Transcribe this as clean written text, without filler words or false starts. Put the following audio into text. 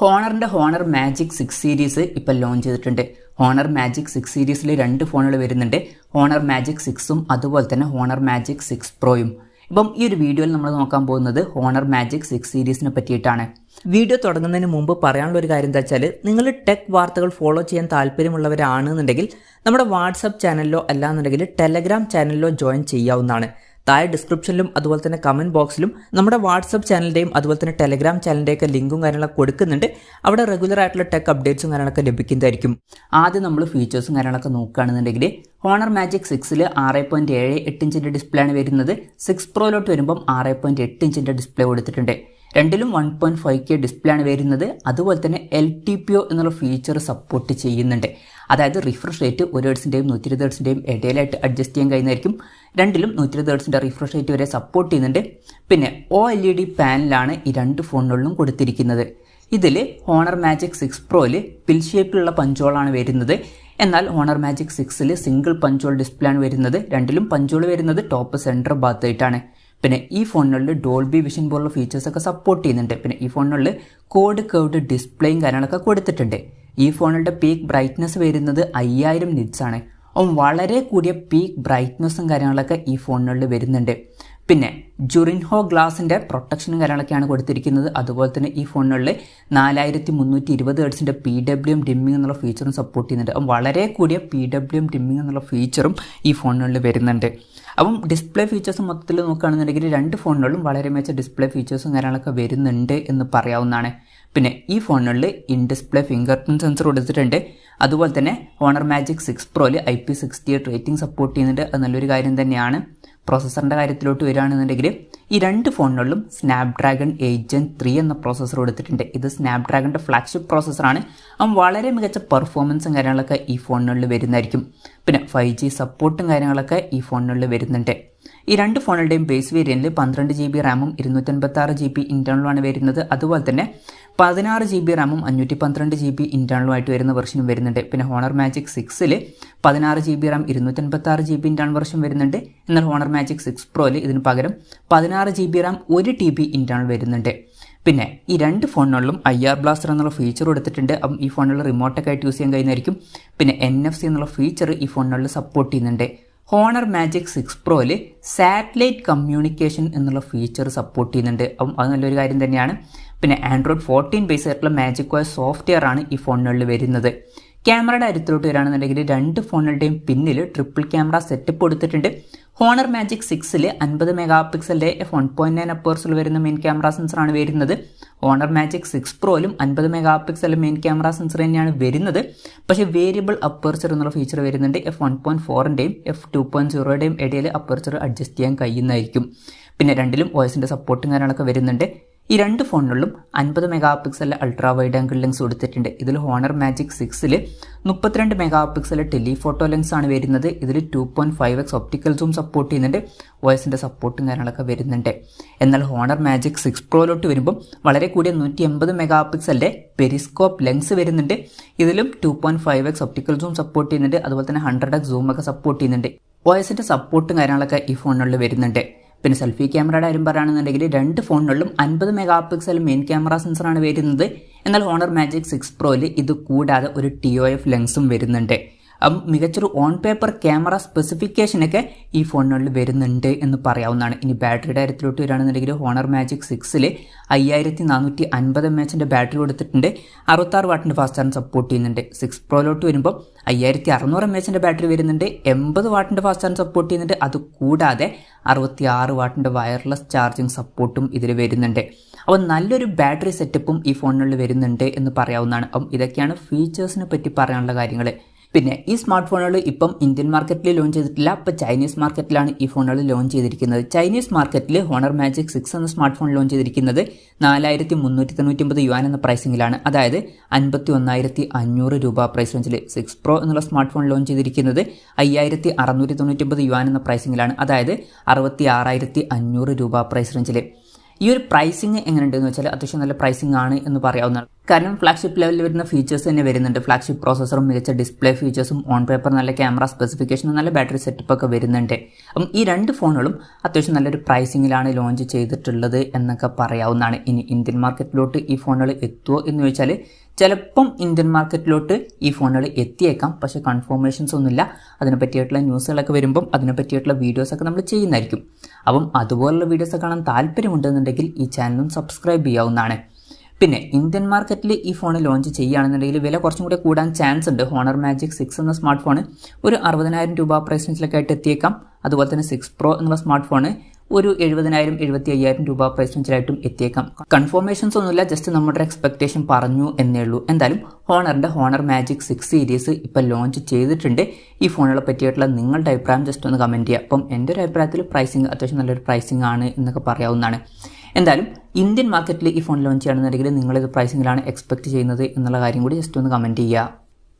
ഹോണറിൻ്റെ honour Magic 6 series ഇപ്പോൾ launch ചെയ്തിട്ടുണ്ട്. Honour Magic 6 സീരീസിൽ 2 ഫോണുകൾ വരുന്നുണ്ട്. ഹോണർ മാജിക് 6ഉം അതുപോലെ തന്നെ ഹോണർ മാജിക് 6 പ്രോയും. ഇപ്പം ഈ ഒരു വീഡിയോയിൽ നമ്മൾ നോക്കാൻ പോകുന്നത് ഹോണർ മാജിക് 6 സീരീസിനെ പറ്റിയിട്ടാണ്. വീഡിയോ തുടങ്ങുന്നതിന് മുമ്പ് പറയാനുള്ള ഒരു കാര്യം എന്താ വെച്ചാൽ, നിങ്ങൾ ടെക് വാർത്തകൾ ഫോളോ ചെയ്യാൻ താല്പര്യമുള്ളവരാണെന്നുണ്ടെങ്കിൽ നമ്മുടെ വാട്സപ്പ് ചാനലിലോ അല്ലാന്നുണ്ടെങ്കിൽ ടെലഗ്രാം ചാനലിലോ ജോയിൻ ചെയ്യാവുന്നതാണ്. താഴെ ഡിസ്ക്രിപ്ഷനിലും അതുപോലെ തന്നെ കമൻറ്റ് ബോക്സിലും നമ്മുടെ വാട്സപ്പ് ചാനലിൻ്റെയും അതുപോലെ തന്നെ ടെലഗ്രാം ചാനലിൻ്റെയൊക്കെ ലിങ്കും കാര്യങ്ങളൊക്കെ കൊടുക്കുന്നുണ്ട്. അവിടെ റെഗുലർ ആയിട്ടുള്ള ടെക് അപ്ഡേറ്റ്സും കാര്യങ്ങളൊക്കെ ലഭിക്കുന്നതായിരിക്കും. ആദ്യം നമ്മൾ ഫീച്ചേഴ്സും കാര്യങ്ങളൊക്കെ നോക്കുകയാണെന്നുണ്ടെങ്കിൽ ഹോണർ മാജിക് 6ൽ 6.78 ഇഞ്ചിൻ്റെ ഡിസ്പ്ലേ ആണ് വരുന്നത്. 6 പ്രോയിലോട്ട് വരുമ്പം 6.8 ഇഞ്ചിൻ്റെ ഡിസ്പ്ലേ കൊടുത്തിട്ടുണ്ട്. രണ്ടിലും 1.5K ഡിസ്പ്ലേ ആണ് വരുന്നത്. അതുപോലെ തന്നെ LTPO എന്നുള്ള ഫീച്ചർ സപ്പോർട്ട് ചെയ്യുന്നുണ്ട്. അതായത് റിഫ്രഷ് റേറ്റ് 1 ഹെർട്സിൻ്റെയും 120 ഹെർട്സിൻ്റെയും ഇടയിലായിട്ട് അഡ്ജസ്റ്റ് ചെയ്യാൻ കഴിയുന്നതായിരിക്കും. രണ്ടിലും 120 ഹെർട്സിൻ്റെ റിഫ്രഷ് റേറ്റ് വരെ സപ്പോർട്ട് ചെയ്യുന്നുണ്ട്. പിന്നെ OLED പാനലാണ് ഈ 2 ഫോണുകളിലും കൊടുത്തിരിക്കുന്നത്. ഇതിൽ ഹോണർ മാജിക് 6 പ്രോയിൽ പിൽ ഷേപ്പിലുള്ള പഞ്ചോളാണ് വരുന്നത്. എന്നാൽ ഹോണർ മാജിക് 6ൽ സിംഗിൾ പഞ്ചോൾ ഡിസ്പ്ലേ ആണ് വരുന്നത്. രണ്ടിലും പഞ്ചോൾ വരുന്നത് ടോപ്പ് സെൻറ്റർ ഭാഗത്തായിട്ടാണ്. പിന്നെ ഈ ഫോണുകളിൽ ഡോൾബി വിഷൻ പോലുള്ള ഫീച്ചേഴ്സൊക്കെ സപ്പോർട്ട് ചെയ്യുന്നുണ്ട്. പിന്നെ ഈ ഫോണുകളിൽ കോഡ് കർവ്ഡ് ഡിസ്പ്ലേയും കാര്യങ്ങളൊക്കെ കൊടുത്തിട്ടുണ്ട്. ഈ ഫോണുകളുടെ പീക്ക് ബ്രൈറ്റ്നസ് വരുന്നത് 5000 നിറ്റ്സ് ആണ്. വളരെ കൂടിയ പീക്ക് ബ്രൈറ്റ്നസ്സും കാര്യങ്ങളൊക്കെ ഈ ഫോണുകളിൽ വരുന്നുണ്ട്. പിന്നെ ജുറിൻഹോ ഗ്ലാസിൻ്റെ പ്രൊട്ടക്ഷനും കാര്യങ്ങളൊക്കെയാണ് കൊടുത്തിരിക്കുന്നത്. അതുപോലെ തന്നെ ഈ ഫോണുകളിൽ 4320 ഹെർട്സിൻ്റെ PWM ഡിമ്മിങ് എന്നുള്ള ഫീച്ചറും സപ്പോർട്ട് ചെയ്യുന്നുണ്ട്. വളരെ കൂടിയ PWM ഡിമ്മിങ് എന്നുള്ള ഫീച്ചറും ഈ ഫോണുകളിൽ വരുന്നുണ്ട്. അപ്പം ഡിസ്പ്ലേ ഫീച്ചേഴ്സ് മൊത്തത്തിൽ നോക്കുകയാണെന്നുണ്ടെങ്കിൽ 2 ഫോണുകളിലും വളരെ മികച്ച ഡിസ്പ്ലേ ഫീച്ചേഴ്സും കാര്യങ്ങളൊക്കെ വരുന്നുണ്ട് എന്ന് പറയാവുന്നതാണ്. പിന്നെ ഈ ഫോണുകളിൽ in display finger print sensor കൊടുത്തിട്ടുണ്ട്. അതുപോലെ തന്നെ honour Magic 6 പ്രോയിൽ IP68 rating support ചെയ്യുന്നുണ്ട്. അത് നല്ലൊരു കാര്യം തന്നെയാണ്. പ്രോസസ്സറിൻ്റെ കാര്യത്തിലോട്ട് വരികയാണെന്നുണ്ടെങ്കിൽ ഈ 2 ഫോണുകളിലും സ്നാപ്ഡ്രാഗൺ 8 Gen 3 എന്ന പ്രോസസ്സർ കൊടുത്തിട്ടുണ്ട്. ഇത് സ്നാപ്ഡ്രാഗണിൻ്റെ ഫ്ലാഗ്ഷിപ്പ് പ്രോസസ്സറാണ്. വളരെ മികച്ച പെർഫോമൻസും കാര്യങ്ങളൊക്കെ ഈ ഫോണുകളിൽ വരുന്നതായിരിക്കും. പിന്നെ 5G സപ്പോർട്ടും കാര്യങ്ങളൊക്കെ ഈ ഫോണുകളിൽ വരുന്നുണ്ട്. ഈ 2 ഫോണുകളുടെയും ബേസ് വേരിയൻറ്റിൽ 12GB റാമും 256GB ഇൻറ്റേർണലുമാണ് വരുന്നത്. അതുപോലെ തന്നെ 16GB റാമും 512GB ഇൻറ്റേർണലുമായിട്ട് വരുന്ന വെർഷനും വരുന്നുണ്ട്. പിന്നെ ഹോണർ മാജിക് 6ൽ 16GB RAM 256GB internal version വരുന്നുണ്ട്. എന്നാൽ ഹോണർ മാജിക് 6 പ്രോയിൽ ഇതിന് പകരം 16GB റാം 1TB ഇൻറ്റേർണൽ വരുന്നുണ്ട്. പിന്നെ ഈ 2 ഫോണുകളിലും IR ബ്ലാസ്റ്റർ എന്നുള്ള ഫീച്ചർ കൊടുത്തിട്ടുണ്ട്. അപ്പം ഈ ഫോണുകളിൽ റിമോട്ടൊക്കെ ആയിട്ട് യൂസ് ചെയ്യാൻ കഴിയുന്നതായിരിക്കും. പിന്നെ NFC എന്നുള്ള ഫീച്ചർ ഈ ഫോണുകളിൽ സപ്പോർട്ട് ചെയ്യുന്നുണ്ട്. ഹോണർ മാജിക് 6 പ്രോയിൽ സാറ്റലൈറ്റ് കമ്മ്യൂണിക്കേഷൻ എന്നുള്ള ഫീച്ചർ സപ്പോർട്ട് ചെയ്യുന്നുണ്ട്. അപ്പം അത് നല്ലൊരു കാര്യം തന്നെയാണ്. പിന്നെ Android 14 ബേസ് ആയിട്ടുള്ള മാജിക് OS സോഫ്റ്റ്വെയർ ആണ് ഈ ഫോണുകളിൽ വരുന്നത്. ക്യാമറയുടെ കാര്യത്തിലോട്ട് വരികയാണെന്നുണ്ടെങ്കിൽ 2 ഫോണുകളുടെയും പിന്നിൽ ട്രിപ്പിൾ ക്യാമറ സെറ്റപ്പ് കൊടുത്തിട്ടുണ്ട്. ഹോണർ മാജിക് 6ൽ 50 മെഗാ പിക്സലിൻ്റെ f1.9 അപ്പേഴ്സിൽ വരുന്ന മെയിൻ ക്യാമറ സെൻസറാണ് വരുന്നത്. ഹോണർ മാജിക് 6 പ്രോയിലും 50 മെഗാ പിക്സലിൻ്റെ മെയിൻ ക്യാമറ സെൻസർ തന്നെയാണ് വരുന്നത്. പക്ഷേ വേരിയബിൾ അപ്പേർച്ചർ എന്നുള്ള ഫീച്ചർ വരുന്നുണ്ട്. f1.4ൻ്റെയും f2.0യുടെയും ഇടയിൽ അപ്പേർച്ചർ അഡ്ജസ്റ്റ് ചെയ്യാൻ കഴിയുന്നതായിരിക്കും. പിന്നെ രണ്ടിലും OSൻ്റെ സപ്പോർട്ടും കാര്യങ്ങളൊക്കെ വരുന്നുണ്ട്. ഈ 2 ഫോണുകളിലും 50 മെഗാ പിക്സലിലെ അൾട്രാ വൈഡ് ആംഗിൾ ലെൻസ് കൊടുത്തിട്ടുണ്ട്. ഇതിൽ ഹോണർ മാജിക് 6ൽ 32 മെഗാ പിക്സലിലെ ടെലിഫോട്ടോ ലെൻസ് ആണ് വരുന്നത്. ഇതിൽ 2.5x ഒപ്റ്റിക്കൽ സൂം സപ്പോർട്ട് ചെയ്യുന്നുണ്ട്. OSൻ്റെ സപ്പോർട്ടും കാര്യങ്ങളൊക്കെ വരുന്നുണ്ട്. എന്നാൽ ഹോണർ മാജിക് 6 പ്രോയിലോട്ട് വരുമ്പം വളരെ കൂടിയ 180 മെഗാ പിക്സലിൻ്റെ പെരിസ്കോപ്പ് ലെൻസ് വരുന്നുണ്ട്. ഇതിലും 2.5x ഒപ്റ്റിക്കൽ സൂം സപ്പോർട്ട് ചെയ്യുന്നുണ്ട്. അതുപോലെ തന്നെ 100x സൂമൊക്കെ സപ്പോർട്ട് ചെയ്യുന്നുണ്ട്. OSൻ്റെ സപ്പോർട്ടും കാര്യങ്ങളൊക്കെ ഈ ഫോണുകളിൽ വരുന്നുണ്ട്. പിന്നെ സെൽഫി ക്യാമറയുടെ കാര്യം പറയുകയാണെന്നുണ്ടെങ്കിൽ 2 ഫോണുകളിലും 50 മെഗാ പിക്സൽ മെയിൻ ക്യാമറ സെൻസറാണ് വരുന്നത്. എന്നാൽ ഹോണർ മാജിക് 6 പ്രോയിൽ ഇത് കൂടാതെ ഒരു TOF ലെൻസും വരുന്നുണ്ട്. മികച്ചൊരു ഓൺ പേപ്പർ ക്യാമറ സ്പെസിഫിക്കേഷനൊക്കെ ഈ ഫോണുകളിൽ വരുന്നുണ്ട് എന്ന് പറയാവുന്നതാണ്. ഇനി ബാറ്ററിയുടെ കാര്യത്തിലോട്ട് വരികയാണെന്നുണ്ടെങ്കിൽ ഹോണർ മാജിക് 6ൽ 5450 mAhൻ്റെ ബാറ്ററി കൊടുത്തിട്ടുണ്ട്. 66 വാട്ടിൻ്റെ ഫാസ്റ്റ് ചാർജ് സപ്പോർട്ട് ചെയ്യുന്നുണ്ട്. 6 പ്രോയിലോട്ട് വരുമ്പോൾ 5600 mAhൻ്റെ ബാറ്ററി വരുന്നുണ്ട്. 80 വാട്ടിൻ്റെ ഫാസ്റ്റ് ചാർജ് സപ്പോർട്ട് ചെയ്യുന്നുണ്ട്. അതുകൂടാതെ 66 വാട്ടിൻ്റെ വയർലെസ് ചാർജിങ് സപ്പോർട്ടും ഇതിൽ വരുന്നുണ്ട്. അപ്പോൾ നല്ലൊരു ബാറ്ററി സെറ്റപ്പും ഈ ഫോണുകളിൽ വരുന്നുണ്ട് എന്ന് പറയാവുന്നതാണ്. അപ്പം ഇതൊക്കെയാണ് ഫീച്ചേഴ്സിനെ പറ്റി പറയാനുള്ള കാര്യങ്ങൾ. പിന്നെ ഈ സ്മാർട്ട് ഫോണുകൾ ഇപ്പം ഇന്ത്യൻ മാർക്കറ്റിൽ ലോഞ്ച് ചെയ്തിട്ടില്ല. അപ്പോൾ ചൈനീസ് മാർക്കറ്റിലാണ് ഈ ഫോണുകൾ ലോഞ്ച് ചെയ്തിരിക്കുന്നത്. ചൈനീസ് മാർക്കറ്റിൽ ഹോണർ മാജിക് 6 എന്ന സ്മാർട്ട് ഫോൺ ലോഞ്ച് ചെയ്തിരിക്കുന്നത് 4399 യുവാൻ എന്ന പ്രൈസിങ്ങിലാണ്. അതായത് 51,500 രൂപ പ്രൈസ് റേഞ്ചിൽ. 6 പ്രോ എന്നുള്ള സ്മാർട്ട് ഫോൺ ലോഞ്ച് ചെയ്തിരിക്കുന്നത് 5699 യുവാൻ എന്ന പ്രൈസിങ്ങിലാണ്. അതായത് 66,500 രൂപ പ്രൈസ് റേഞ്ചിൽ. ഈ ഒരു പ്രൈസിങ് എങ്ങനെയുണ്ടെന്ന് വെച്ചാൽ അത്യാവശ്യം നല്ല പ്രൈസിങ് ആണ് എന്ന് പറയാവുന്നതാണ്. കാരണം ഫ്ലാഗ്ഷിപ്പ് ലെവലിൽ വരുന്ന ഫീച്ചേഴ്സ് തന്നെ വരുന്നുണ്ട്. ഫ്ലാഗ്ഷിപ്പ് പ്രോസസ്സറും മികച്ച ഡിസ്പ്ലേ ഫീച്ചേഴ്സും ഓൺ പേപ്പർ നല്ല ക്യാമറ സ്പെസിഫിക്കേഷനും നല്ല ബാറ്ററി സെറ്റപ്പ് ഒക്കെ വരുന്നുണ്ട്. അപ്പം ഈ രണ്ട് ഫോണുകളും അത്യാവശ്യം നല്ലൊരു പ്രൈസിങ്ങിലാണ് ലോഞ്ച് ചെയ്തിട്ടുള്ളത് എന്നൊക്കെ പറയാവുന്നതാണ്. ഇനി ഇന്ത്യൻ മാർക്കറ്റിലോട്ട് ഈ ഫോണുകൾ എത്തുമോ എന്ന് ചോദിച്ചാൽ ചിലപ്പം ഇന്ത്യൻ മാർക്കറ്റിലോട്ട് ഈ ഫോണുകൾ എത്തിയേക്കാം, പക്ഷേ കൺഫർമേഷൻസ് ഒന്നുമില്ല. അതിനെ പറ്റിയിട്ടുള്ള ന്യൂസുകളൊക്കെ വരുമ്പം അതിനെ പറ്റിയിട്ടുള്ള വീഡിയോസൊക്കെ നമ്മൾ ചെയ്യുന്നതായിരിക്കും. അപ്പം അതുപോലുള്ള വീഡിയോസ് കാണാൻ താല്പര്യമുണ്ടെന്നുണ്ടെങ്കിൽ ഈ ചാനലും സബ്സ്ക്രൈബ് ചെയ്യാവുന്നതാണ്. പിന്നെ ഇന്ത്യൻ മാർക്കറ്റിൽ ഈ ഫോൺ ലോഞ്ച് ചെയ്യുകയാണെന്നുണ്ടെങ്കിൽ വില കുറച്ചും കൂടെ കൂടാൻ ചാൻസ് ഉണ്ട്. ഹോണർ മാജിക് 6 എന്ന സ്മാർട്ട് ഫോൺ ഒരു 60,000 രൂപ പ്രൈസ് റേഞ്ചിലൊക്കെ ആയിട്ട് എത്തിയേക്കാം. അതുപോലെ തന്നെ 6 Pro എന്നുള്ള സ്മാർട്ട് ഫോൺ ഒരു 70,000 75,000 രൂപ പ്രൈസ് റേഞ്ചിലായിട്ടും എത്തിയേക്കാം. കൺഫർമേഷൻസ് ഒന്നുമില്ല, ജസ്റ്റ് നമ്മുടെ എക്സ്പെക്ടേഷൻ പറഞ്ഞു എന്നേ ഉള്ളൂ. എന്തായാലും ഹോണർ മാജിക് 6 സീരീസ് ഇപ്പോൾ ലോഞ്ച് ചെയ്തിട്ടുണ്ട്. ഈ ഫോണുകളെ പറ്റിയിട്ടുള്ള നിങ്ങളുടെ അഭിപ്രായം ജസ്റ്റ് ഒന്ന് കമൻറ്റ് ചെയ്യുക. അപ്പം എൻ്റെ ഒരു അഭിപ്രായത്തിൽ പ്രൈസിങ് അത്യാവശ്യം നല്ലൊരു പ്രൈസിങ് ആണ് എന്നൊക്കെ പറയാവുന്നതാണ്. എന്തായാലും ഇന്ത്യൻ മാർക്കറ്റിൽ ഈ ഫോൺ ലോഞ്ച് ചെയ്യുകയാണെന്നുണ്ടെങ്കിൽ നിങ്ങളിത് പ്രൈസിങ്ങിലാണ് എക്സ്പെക്ട് ചെയ്യുന്നത് എന്നുള്ള കാര്യം കൂടി ജസ്റ്റ് ഒന്ന് കമൻറ്റ് ചെയ്യുക.